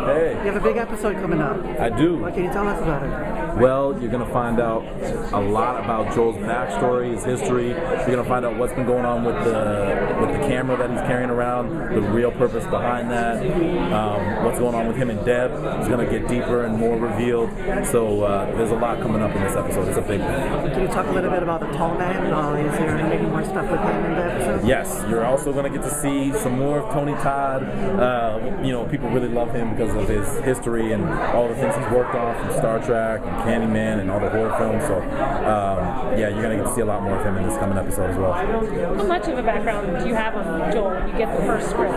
Hey. You have a big episode coming up. I do. What can you tell us about it? Well, you're going to find out a lot about Joel's backstory, his history. You're going to find out what's been going on with the camera that he's carrying around, the real purpose behind that, what's going on with him and Deb. It's going to get deeper and more revealed. So there's a lot coming up in this episode. It's a big one. Can you talk a little bit about the tall man? Is there any more stuff with him in the episode? Yes, you're also going to get to see some more of Tony Todd. People really love him because of his history and all the things he's worked on from Star Trek and Candyman and all the horror films. So, you're going to get to see a lot more of him in this coming episode as well. How much of a background do you have on Joel when you get the first script?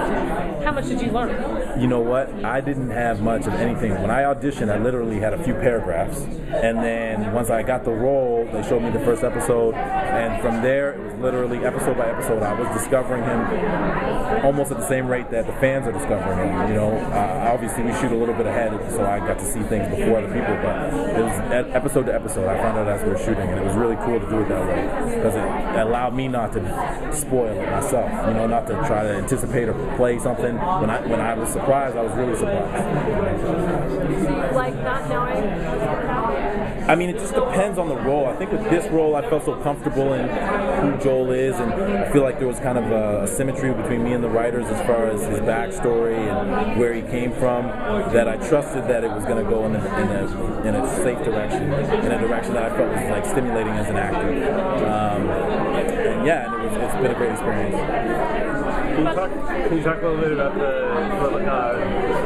How much did you learn? You know what? I didn't have much of anything. When I auditioned, I literally had a few paragraphs. And then once I got the role, they showed me the first episode. And from there, it was literally episode by episode. I was discovering him almost at the same rate that the fans are discovering him. Obviously we shoot a little bit ahead, so I got to see things before other people, but it was episode to episode. I found out as we were shooting, and it was really cool to do it that way because it allowed me not to spoil it myself, not to try to anticipate or play something. When I was surprised, I was really surprised. Like not knowing what's going to happen? I mean, it just depends on the role. I think with this role, I felt so comfortable in who Joel is, and I feel like there was kind of a symmetry between me and the writers as far as his backstory and where he came from, that I trusted that it was going to go in a safe direction, in a direction that I felt was like stimulating as an actor. It's been a great experience. Can you talk a little bit about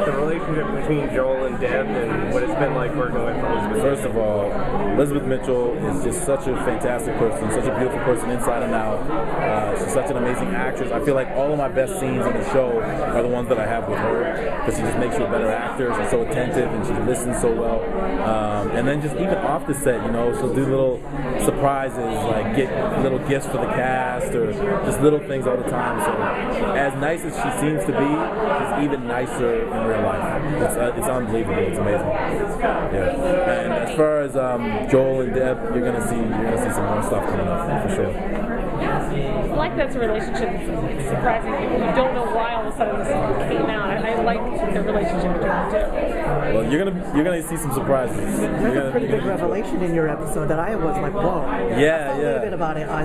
the relationship between Joel and Deb and what it's been like working with Elizabeth? First of all, Elizabeth Mitchell is just such a fantastic person, such a beautiful person inside and out. She's such an amazing actress. I feel like all of my best scenes in the show are the ones that I have with her because she just makes you a better actor. She's so attentive and she listens so well. And then just even off the set, she'll do little surprises, like get little gifts for the cast or just little things all the time. So as nice as she seems to be, she's even nicer in real life. It's unbelievable. It's amazing. Yeah. And as far as Joel and Deb, you're gonna see some more stuff coming up for sure. I like that's a relationship. It's surprising. You don't know why all of a sudden this came out. I like the relationship between the two. Well, you're gonna see some surprises. There's a pretty big revelation in your episode that I was like, whoa. Yeah, a little bit about it. A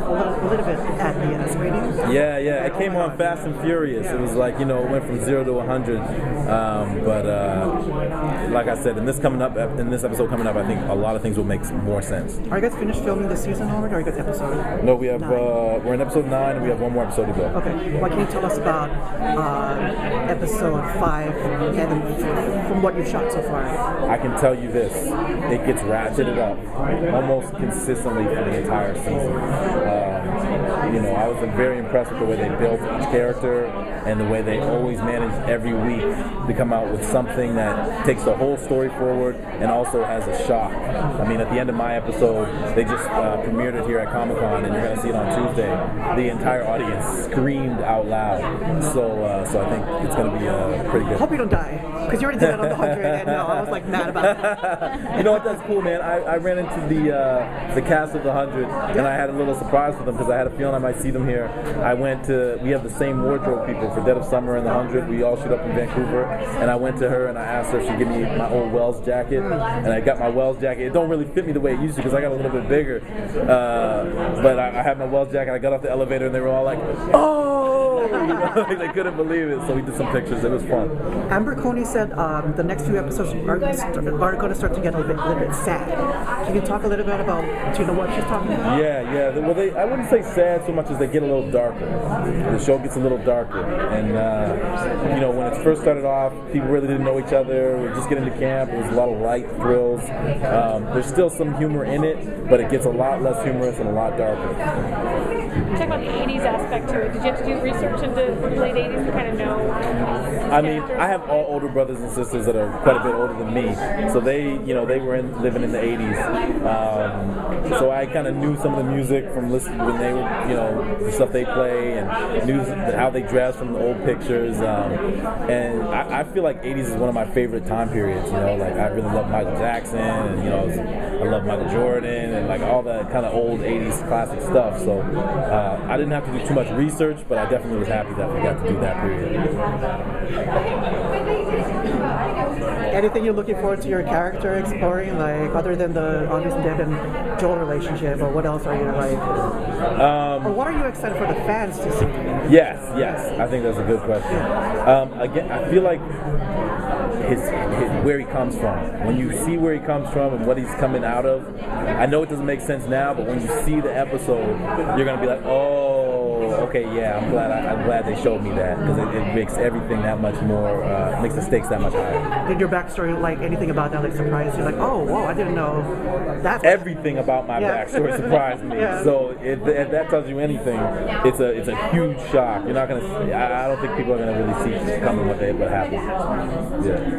little bit at the screening. Yeah. It came on Fast and Furious. It was like it went from 0 to 100. Like I said, in this episode coming up, I think a lot of things will make more sense. Are you guys finished filming this season already, or are you guys episode? No, we have. We're in episode 9, and we have one more episode to go. Okay. What can you tell us about episode 5, and from what you've shot so far? I can tell you this: it gets ratcheted up almost consistently for the entire season. I was very impressed with the way they built each character and the way they always manage every week to come out with something that takes the whole story forward and also has a shock. I mean, at the end of my episode, they just premiered it here at Comic-Con, and you're going to see it on Tuesday. The entire audience screamed out loud. So I think it's going to be pretty good. Hope you don't die, because you already did that on the 100, and I was like mad about it. You know what? That's cool, man. I ran into the cast of the 100, and I had a little surprise for them because I had a feeling I might see them here. We have the same wardrobe people for Dead of Summer and the 100. We all shoot up in Vancouver, and I went to her and I asked her if she'd give me my old Wells jacket, and I got my Wells jacket. It don't really fit me the way it used to because I got a little bit bigger, but I had my Wells jacket. I got off the elevator and they were all like, "Oh!" They couldn't believe it. So we did some pictures. It was fun. Amber Coney said the next few episodes are going to start to get a little bit sad. Can you talk a little bit about what she's talking about? Yeah. Well, I wouldn't say sad so much as they get a little darker. The show gets a little darker, and when it first started off, people really didn't know each other. We were just getting to camp. It was a lot of light thrills. There's still some humor in it, but it gets a lot less humorous and a lot darker. Talk about the 80s aspect to it. Did you have to do research into the late 80s to kind of know? I mean, I have all older brothers and sisters that are quite a bit older than me, so they were living in the 80s. So I kind of knew some of the music from listening when they were, the stuff they play, and knew how they dress from the old pictures. And I feel like 80s is one of my favorite time periods. Like I really love Michael Jackson, and I love Michael Jordan, and like all that kind of old 80s classic stuff. So I didn't have to do too much research, but I definitely was happy that we got to do that period. Anything you're looking forward to your character exploring, like other than the obvious Deb and Joel relationship, or what else are you like? Or what are you excited for the fans to see? Yes. I think that's a good question. Again, I feel like his where he comes from. When you see where he comes from and what he's coming out of, I know it doesn't make sense now, but when you see the episode, you're gonna be like, oh, okay, yeah, I'm glad they showed me that, because it makes everything that much more, makes the stakes that much higher. Did your backstory, like anything about that, like surprise you? Like, oh, whoa, I didn't know that. Everything about my backstory surprised me. Yeah. So if that tells you anything, it's a huge shock. You're not gonna. I don't think people are gonna really see coming what happens. Yeah.